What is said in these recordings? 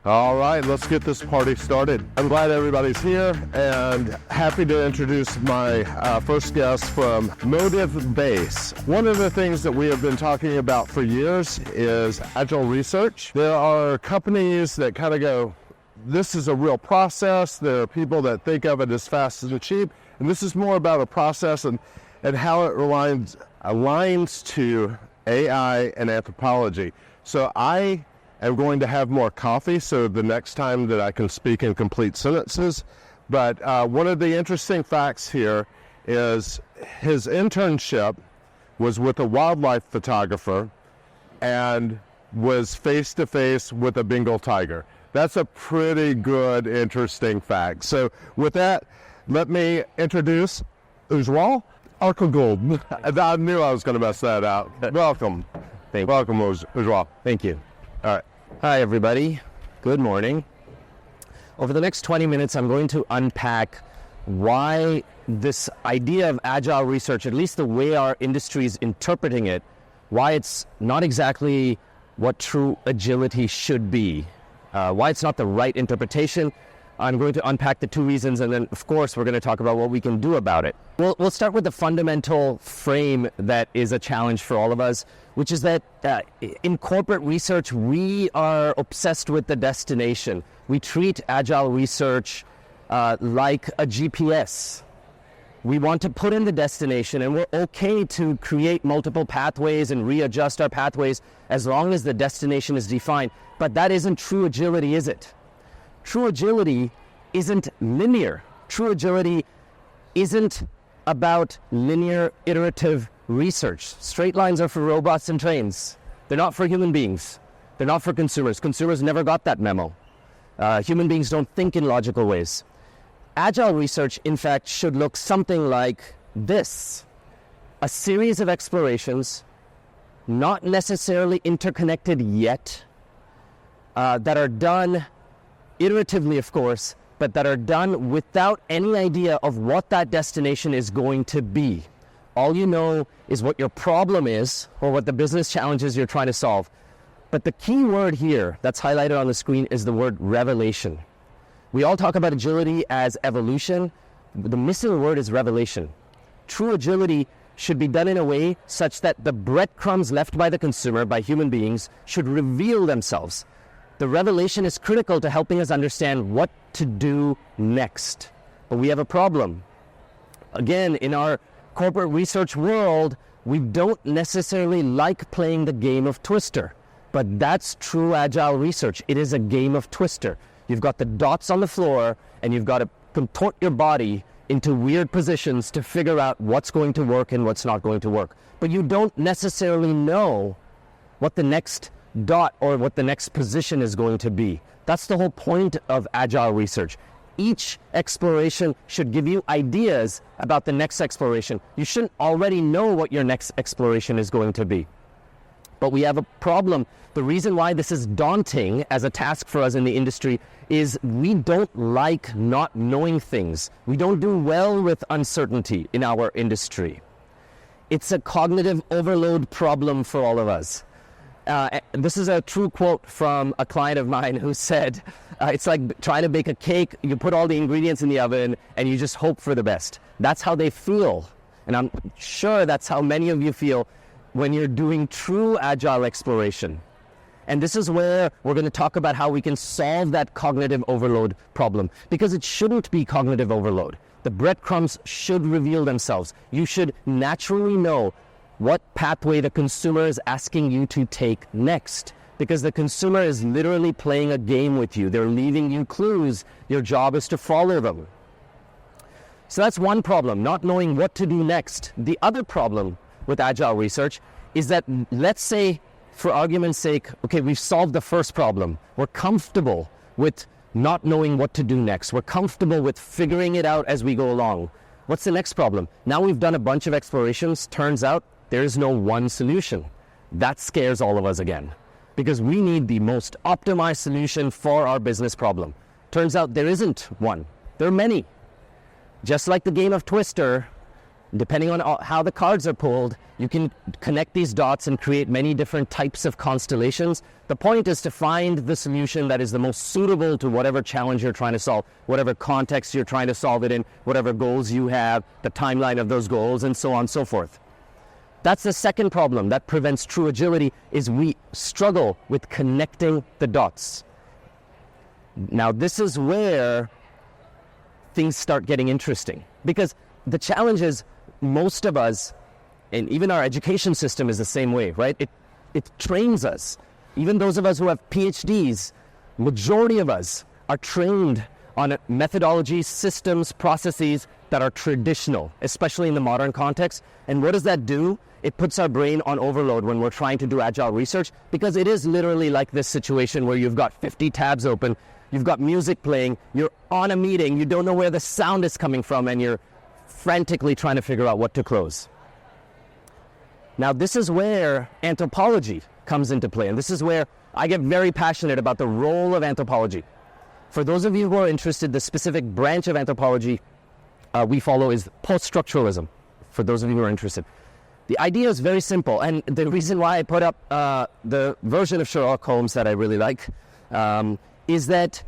All right, let's get this party started. I'm glad everybody's here and happy to introduce my first guest from Motive Base. One of the things that we have been talking about for years is Agile research. There are companies that kind of go, this is a real process. There are people that think of it as fast and cheap. And this is more about a process and how it aligns to AI and anthropology. So I am going to have more coffee so the next time that I can speak in complete sentences. But one of the interesting facts here is his internship was with a wildlife photographer and was face-to-face with a Bengal tiger. That's a pretty good, interesting fact. So with that, let me introduce Ujwal Arkagul. I knew I was going to mess that out. Welcome. Welcome, Ujwal. Thank you. All right. Hi, everybody. Good morning. Over the next 20 minutes, I'm going to unpack why this idea of agile research, at least the way our industry is interpreting it, why it's not exactly what true agility should be, why it's not the right interpretation. I'm going to unpack the two reasons, and then, of course, we're going to talk about what we can do about it. We'll start with the fundamental frame that is a challenge for all of us, which is that in corporate research, we are obsessed with the destination. We treat agile research like a GPS. We want to put in the destination, and we're okay to create multiple pathways and readjust our pathways as long as the destination is defined. But that isn't true agility, is it? True agility isn't linear. True agility isn't about linear, iterative research. Straight lines are for robots and trains. They're not for human beings. They're not for consumers. Consumers never got that memo. Human beings don't think in logical ways. Agile research, in fact, should look something like this. A series of explorations, not necessarily interconnected yet, that are done iteratively, of course, but that are done without any idea of what that destination is going to be. All you know is what your problem is or what the business challenges you're trying to solve. But the key word here that's highlighted on the screen is the word revelation. We all talk about agility as evolution. The missing word is revelation. True agility should be done in a way such that the breadcrumbs left by the consumer, by human beings, should reveal themselves. The revelation is critical to helping us understand what to do next. But we have a problem. Again, in our corporate research world, we don't necessarily like playing the game of Twister. But that's true agile research. It is a game of Twister. You've got the dots on the floor, and you've got to contort your body into weird positions to figure out what's going to work and what's not going to work. But you don't necessarily know what the next dot or what the next position is going to be. That's the whole point of agile research. Each exploration should give you ideas about the next exploration. You shouldn't already know what your next exploration is going to be. But we have a problem. The reason why this is daunting as a task for us in the industry is we don't like not knowing things. We don't do well with uncertainty in our industry. It's a cognitive overload problem for all of us. This is a true quote from a client of mine who said, it's like trying to bake a cake. You put all the ingredients in the oven and you just hope for the best. That's how they feel. And I'm sure that's how many of you feel when you're doing true agile exploration. And this is where we're going to talk about how we can solve that cognitive overload problem, because it shouldn't be cognitive overload. The breadcrumbs should reveal themselves. You should naturally know what pathway the consumer is asking you to take next, because the consumer is literally playing a game with you. They're leaving you clues. Your job is to follow them. So that's one problem, not knowing what to do next. The other problem with agile research is that, let's say, for argument's sake, okay, we've solved the first problem. We're comfortable with not knowing what to do next. We're comfortable with figuring it out as we go along. What's the next problem? Now we've done a bunch of explorations. Turns out there is no one solution. That scares all of us again, because we need the most optimized solution for our business problem. Turns out there isn't one. There are many. Just like the game of Twister, Depending on how the cards are pulled, you can connect these dots and create many different types of constellations. The point is to find the solution that is the most suitable to whatever challenge you're trying to solve, whatever context you're trying to solve it in, whatever goals you have, the timeline of those goals, and so on and so forth. That's the second problem that prevents true agility, is we struggle with connecting the dots. Now, this is where things start getting interesting, because the challenge is most of us, and even our education system is the same way, right? It trains us. Even those of us who have PhDs, majority of us are trained on methodologies, systems, processes that are traditional, especially in the modern context. And what does that do? It puts our brain on overload when we're trying to do agile research, because it is literally like this situation where you've got 50 tabs open, you've got music playing, you're on a meeting, you don't know where the sound is coming from, and you're frantically trying to figure out what to close. Now, this is where anthropology comes into play, and this is where I get very passionate about the role of anthropology. For those of you who are interested, the specific branch of anthropology we follow is post-structuralism, for those of you who are interested. The idea is very simple, and the reason why I put up the version of Sherlock Holmes that I really like is that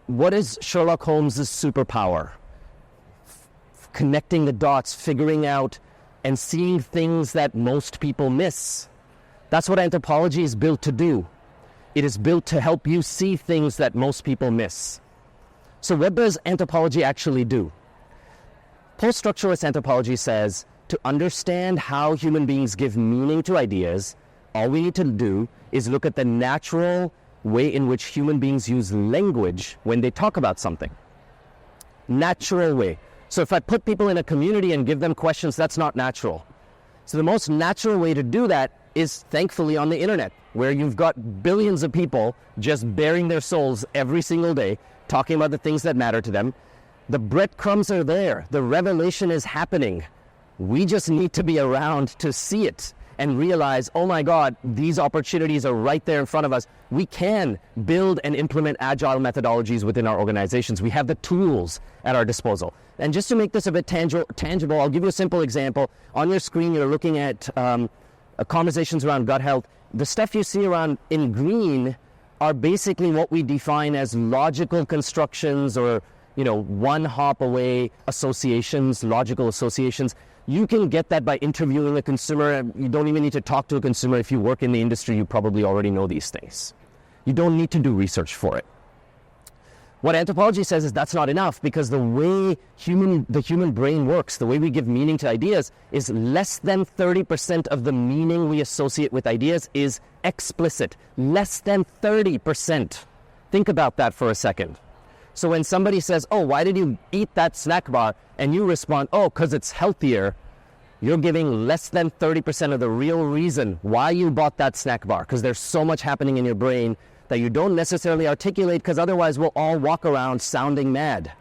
what is Sherlock Holmes' superpower? Connecting the dots, figuring out and seeing things that most people miss. That's what anthropology is built to do. It is built to help you see things that most people miss. So what does anthropology actually do? Post-structuralist anthropology says to understand how human beings give meaning to ideas, all we need to do is look at the natural way in which human beings use language when they talk about something. Natural way. So if I put people in a community and give them questions, that's not natural. So the most natural way to do that is thankfully on the internet, where you've got billions of people just bearing their souls every single day, talking about the things that matter to them. The breadcrumbs are there. The revelation is happening. We just need to be around to see it and realize, oh my God, these opportunities are right there in front of us. We can build and implement agile methodologies within our organizations. We have the tools at our disposal. And just to make this a bit tangible, I'll give you a simple example. On your screen, you're looking at conversations around gut health. The stuff you see around in green are basically what we define as logical constructions, or one hop away associations, logical associations. You can get that by interviewing a consumer. You don't even need to talk to a consumer. If you work in the industry, you probably already know these things. You don't need to do research for it. What anthropology says is that's not enough, because the way the human brain works, the way we give meaning to ideas, is less than 30% of the meaning we associate with ideas is explicit. Less than 30%. Think about that for a second. So when somebody says, oh, why did you eat that snack bar? And you respond, oh, because it's healthier, you're giving less than 30% of the real reason why you bought that snack bar, because there's so much happening in your brain that you don't necessarily articulate, because otherwise we'll all walk around sounding mad.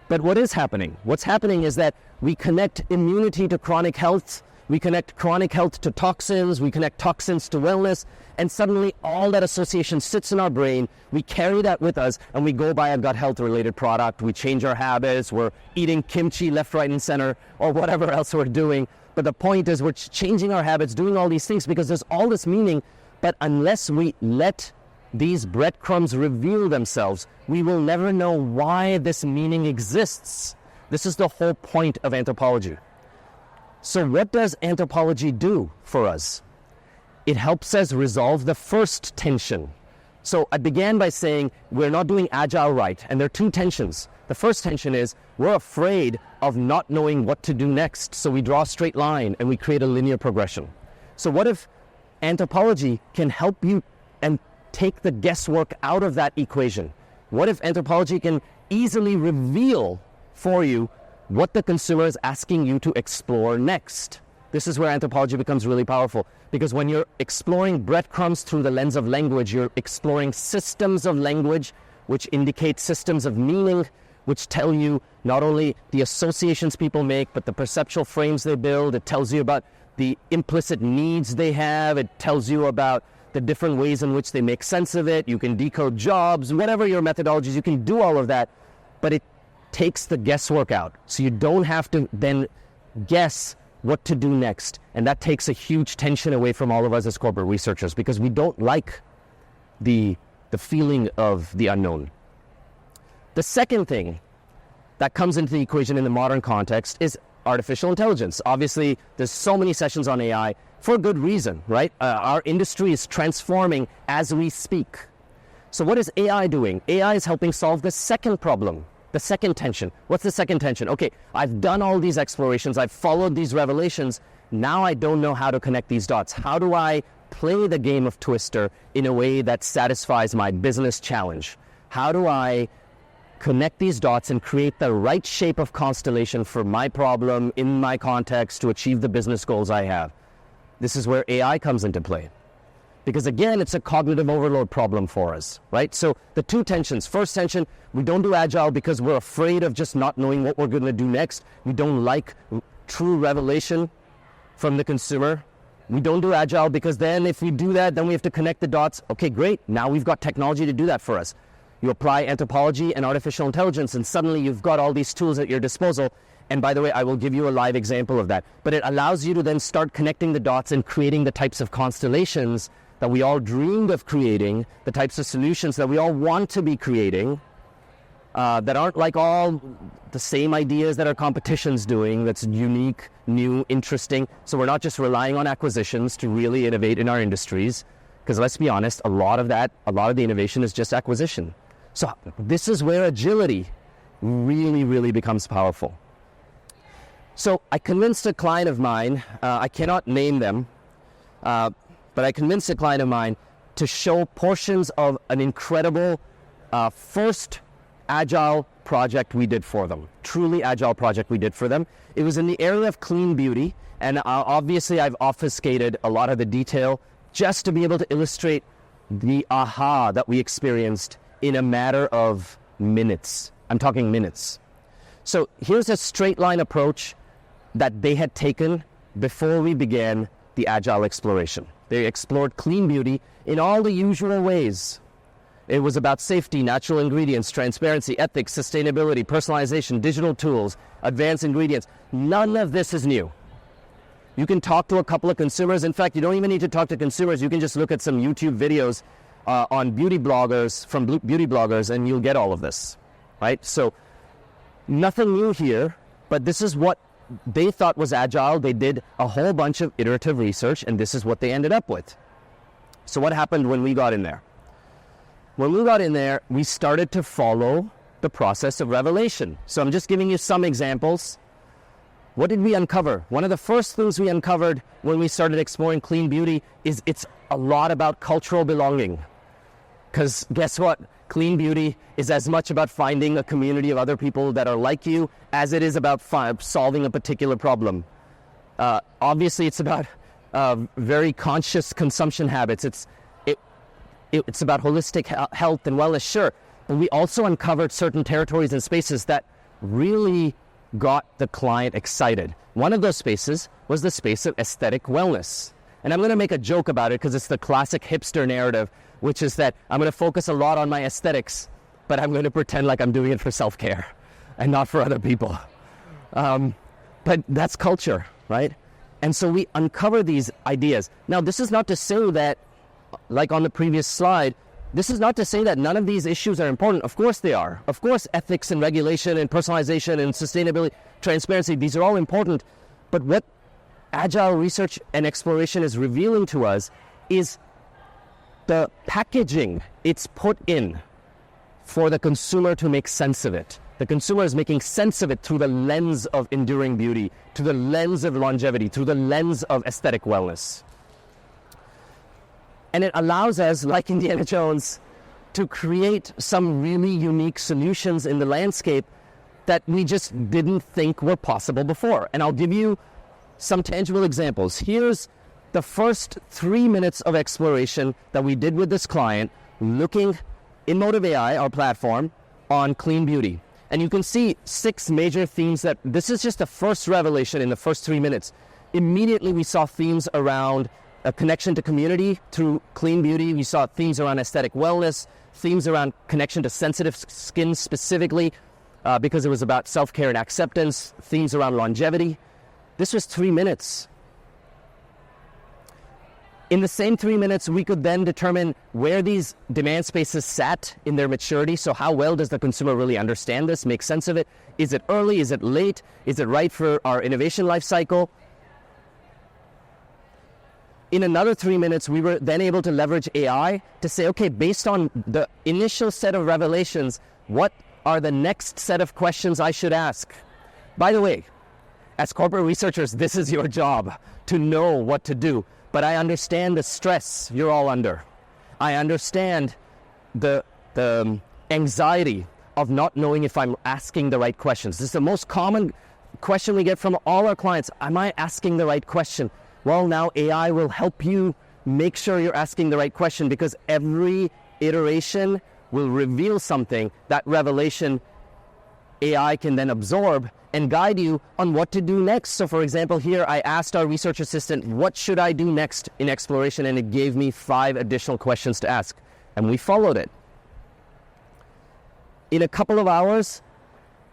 But what is happening? What's happening is that we connect immunity to chronic health, we connect chronic health to toxins, we connect toxins to wellness, and suddenly all that association sits in our brain. We carry that with us, and we go buy a gut health related product. We change our habits. We're eating kimchi left, right, and center, or whatever else we're doing. But the point is, we're changing our habits, doing all these things because there's all this meaning. But unless we let these breadcrumbs reveal themselves, we will never know why this meaning exists. This is the whole point of anthropology. So what does anthropology do for us? It helps us resolve the first tension. So I began by saying we're not doing agile right, and there are two tensions. The first tension is we're afraid of not knowing what to do next, so we draw a straight line and we create a linear progression. So what if anthropology can help you and take the guesswork out of that equation? What if anthropology can easily reveal for you what the consumer is asking you to explore next? This is where anthropology becomes really powerful, because when you're exploring breadcrumbs through the lens of language, you're exploring systems of language, which indicate systems of meaning, which tell you not only the associations people make, but the perceptual frames they build. It tells you about the implicit needs they have. It tells you about the different ways in which they make sense of it. You can decode jobs, whatever your methodologies, you can do all of that, but it takes the guesswork out. So you don't have to then guess what to do next. And that takes a huge tension away from all of us as corporate researchers, because we don't like the feeling of the unknown. The second thing that comes into the equation in the modern context is artificial intelligence. Obviously, there's so many sessions on AI for good reason, right? Our industry is transforming as we speak. So what is AI doing? AI is helping solve the second problem, the second tension. What's the second tension? Okay, I've done all these explorations, I've followed these revelations, now I don't know how to connect these dots. How do I play the game of Twister in a way that satisfies my business challenge? How do I connect these dots and create the right shape of constellation for my problem in my context to achieve the business goals I have? This is where AI comes into play. Because again, it's a cognitive overload problem for us, right? So the two tensions. First tension, we don't do Agile because we're afraid of just not knowing what we're going to do next. We don't like true revelation from the consumer. We don't do Agile because then if we do that, then we have to connect the dots. Okay, great. Now we've got technology to do that for us. You apply anthropology and artificial intelligence, and suddenly you've got all these tools at your disposal. And by the way, I will give you a live example of that. But it allows you to then start connecting the dots and creating the types of constellations that we all dreamed of creating, the types of solutions that we all want to be creating, that aren't like all the same ideas that our competition's doing, that's unique, new, interesting. So we're not just relying on acquisitions to really innovate in our industries, because let's be honest, a lot of the innovation is just acquisition. So this is where agility really, really becomes powerful. So I convinced a client of mine, I cannot name them, but I convinced a client of mine to show portions of an incredible first Agile project we did for them. Truly Agile project we did for them. It was in the area of clean beauty, and obviously I've obfuscated a lot of the detail just to be able to illustrate the aha that we experienced in a matter of minutes. I'm talking minutes. So here's a straight line approach that they had taken before we began the Agile exploration. They explored clean beauty in all the usual ways. It was about safety, natural ingredients, transparency, ethics, sustainability, personalization, digital tools, advanced ingredients. None of this is new. You can talk to a couple of consumers. In fact, you don't even need to talk to consumers. You can just look at some YouTube videos on beauty bloggers, from beauty bloggers, and you'll get all of this, right? So nothing new here, but this is what they thought was Agile. They did a whole bunch of iterative research, and this is what they ended up with. So what happened when we got in there? When we got in there, we started to follow the process of revelation. So I'm just giving you some examples. What did we uncover? One of the first things we uncovered when we started exploring clean beauty is it's a lot about cultural belonging. Because guess what? Clean beauty is as much about finding a community of other people that are like you as it is about solving a particular problem. Obviously, it's about very conscious consumption habits. It's about holistic health and wellness, sure. But we also uncovered certain territories and spaces that really got the client excited. One of those spaces was the space of aesthetic wellness. And I'm going to make a joke about it because it's the classic hipster narrative, which is that I'm going to focus a lot on my aesthetics, but I'm going to pretend like I'm doing it for self-care and not for other people. But that's culture, right? And so we uncover these ideas. Now, this is not to say that, like on the previous slide, this is not to say that none of these issues are important. Of course they are. Of course ethics and regulation and personalization and sustainability, transparency, these are all important. But what Agile research and exploration is revealing to us is the packaging it's put in for the consumer to make sense of it. The consumer is making sense of it through the lens of enduring beauty, through the lens of longevity, through the lens of aesthetic wellness. And it allows us, like Indiana Jones, to create some really unique solutions in the landscape that we just didn't think were possible before. And I'll give you some tangible examples. Here's the first 3 minutes of exploration that we did with this client, looking in Motive AI, our platform, on clean beauty. And you can see 6 major themes that this is just the first revelation in the first 3 minutes. Immediately we saw themes around a connection to community through clean beauty. We saw themes around aesthetic wellness, themes around connection to sensitive skin specifically. because it was about self-care and acceptance, themes around longevity. This was 3 minutes. In the same 3 minutes, we could then determine where these demand spaces sat in their maturity. So how well does the consumer really understand this, make sense of it? Is it early? Is it late? Is it right for our innovation life cycle? In another 3 minutes, we were then able to leverage AI to say, okay, based on the initial set of revelations, what are the next set of questions I should ask? By the way, as corporate researchers, this is your job, to know what to do. But I understand the stress you're all under. I understand the anxiety of not knowing if I'm asking the right questions. This is the most common question we get from all our clients. Am I asking the right question? Well, now AI will help you make sure you're asking the right question, because every iteration will reveal something. That revelation AI can then absorb and guide you on what to do next. So for example, here I asked our research assistant, what should I do next in exploration? And it gave me 5 additional questions to ask. And we followed it. In a couple of hours,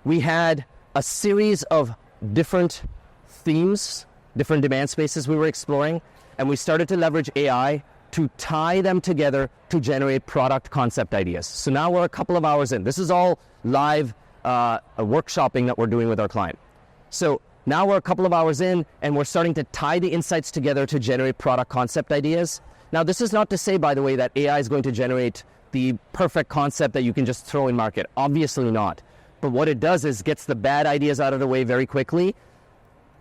we had a series of different themes, different demand spaces we were exploring, and we started to leverage AI to tie them together to generate product concept ideas. So now we're a couple of hours in. This is all live workshopping that we're doing with our client. So now we're a couple of hours in, and we're starting to tie the insights together to generate product concept ideas. Now, this is not to say, by the way, that AI is going to generate the perfect concept that you can just throw in market. Obviously not. But what it does is gets the bad ideas out of the way very quickly,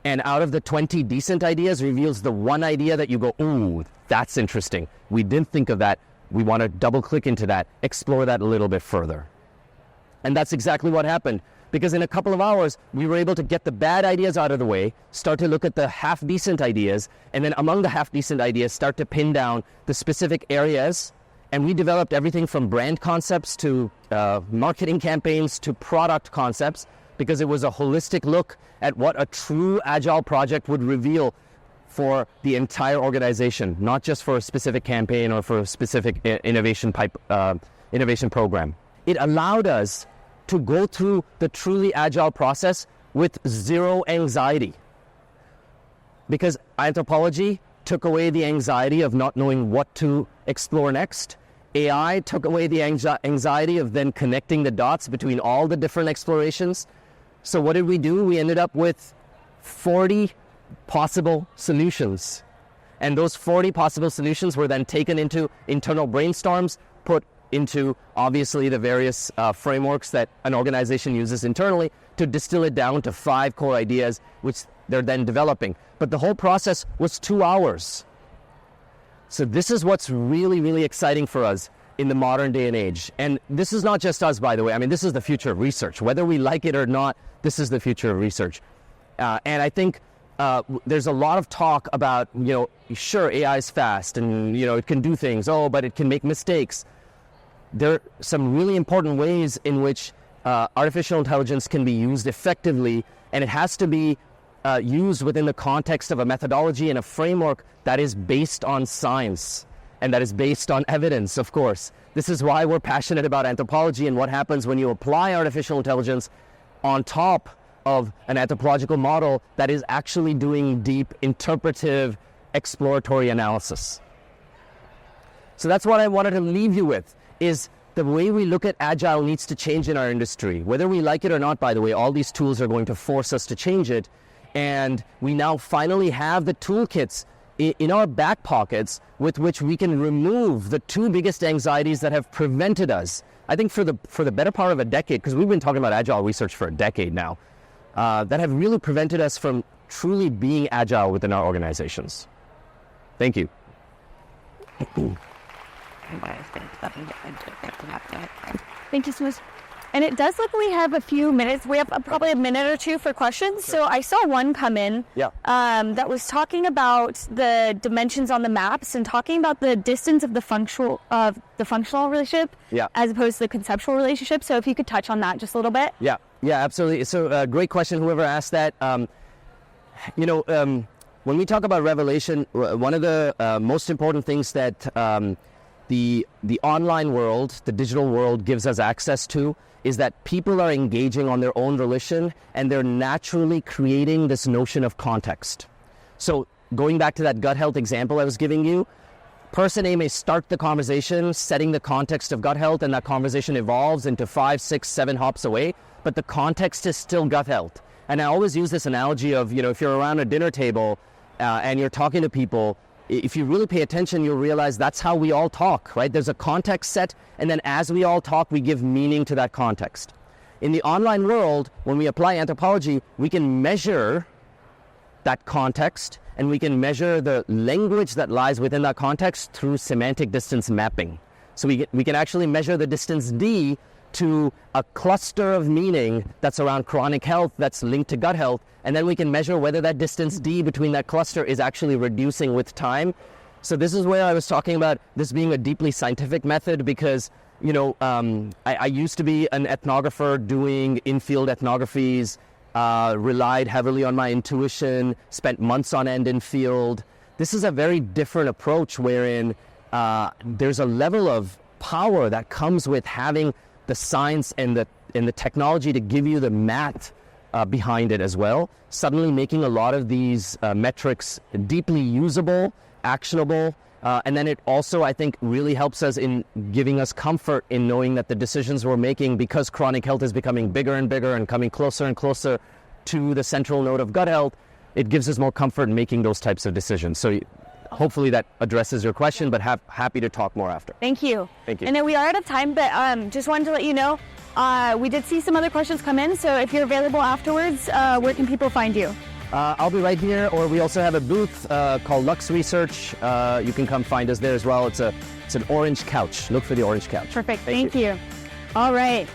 and out of the 20 decent ideas reveals the one idea that you go, ooh, that's interesting. We didn't think of that. We want to double click into that, explore that a little bit further. And that's exactly what happened, because in a couple of hours, we were able to get the bad ideas out of the way, start to look at the half-decent ideas, and then among the half-decent ideas, start to pin down the specific areas. And we developed everything from brand concepts to marketing campaigns to product concepts, because it was a holistic look at what a true Agile project would reveal for the entire organization, not just for a specific campaign or for a specific innovation program. It allowed us to go through the truly Agile process with zero anxiety, because Anthropology took away the anxiety of not knowing what to explore next. AI took away the anxiety of then connecting the dots between all the different explorations. So what did we do? We ended up with 40 possible solutions. And those 40 possible solutions were then taken into internal brainstorms, put into obviously the various frameworks that an organization uses internally to distill it down to 5 core ideas, which they're then developing. But the whole process was 2 hours. So this is what's really, really exciting for us in the modern day and age. And this is not just us, by the way. I mean, this is the future of research. Whether we like it or not, this is the future of research. And I think there's a lot of talk about, sure, AI is fast and, it can do things. Oh, but it can make mistakes. There are some really important ways in which artificial intelligence can be used effectively, and it has to be used within the context of a methodology and a framework that is based on science and that is based on evidence, of course. This is why we're passionate about anthropology and what happens when you apply artificial intelligence on top of an anthropological model that is actually doing deep, interpretive, exploratory analysis. So that's what I wanted to leave you with, is the way we look at Agile needs to change in our industry. Whether we like it or not, by the way, all these tools are going to force us to change it. And we now finally have the toolkits in our back pockets with which we can remove the 2 biggest anxieties that have prevented us, I think for the better part of a decade, because we've been talking about Agile research for a decade now, that have really prevented us from truly being Agile within our organizations. Thank you. Thank you so much. And it does look like we have a few minutes. We have probably a minute or 2 for questions. Sure. So I saw one come in that was talking about the dimensions on the maps and talking about the distance of the functional relationship as opposed to the conceptual relationship. So if you could touch on that just a little bit. Yeah, absolutely. So great question, whoever asked that. When we talk about revelation, one of the most important things that the online world, the digital world gives us access to is that people are engaging on their own volition and they're naturally creating this notion of context. So going back to that gut health example I was giving you, person A may start the conversation setting the context of gut health, and that conversation evolves into 5, 6, 7 hops away, but the context is still gut health. And I always use this analogy of, if you're around a dinner table and you're talking to people, if you really pay attention, you'll realize that's how we all talk, right? There's a context set, and then as we all talk, we give meaning to that context. In the online world, when we apply anthropology, we can measure that context, and we can measure the language that lies within that context through semantic distance mapping. So we can actually measure the distance D to a cluster of meaning that's around chronic health, that's linked to gut health, and then we can measure whether that distance D between that cluster is actually reducing with time. So this is where I was talking about this being a deeply scientific method, because I used to be an ethnographer doing in-field ethnographies, relied heavily on my intuition, spent months on end in field. This is a very different approach wherein there's a level of power that comes with having the science and the technology to give you the math behind it as well, suddenly making a lot of these metrics deeply usable, actionable, and then it also, I think, really helps us in giving us comfort in knowing that the decisions we're making, because chronic health is becoming bigger and bigger and coming closer and closer to the central node of gut health, it gives us more comfort in making those types of decisions. So hopefully that addresses your question, but happy to talk more after. Thank you. Thank you. And then we are out of time, but just wanted to let you know, we did see some other questions come in, so if you're available afterwards, where can people find you? I'll be right here, or we also have a booth called Lux Research. You can come find us there as well. It's an orange couch. Look for the orange couch. Perfect. Thank you. All right.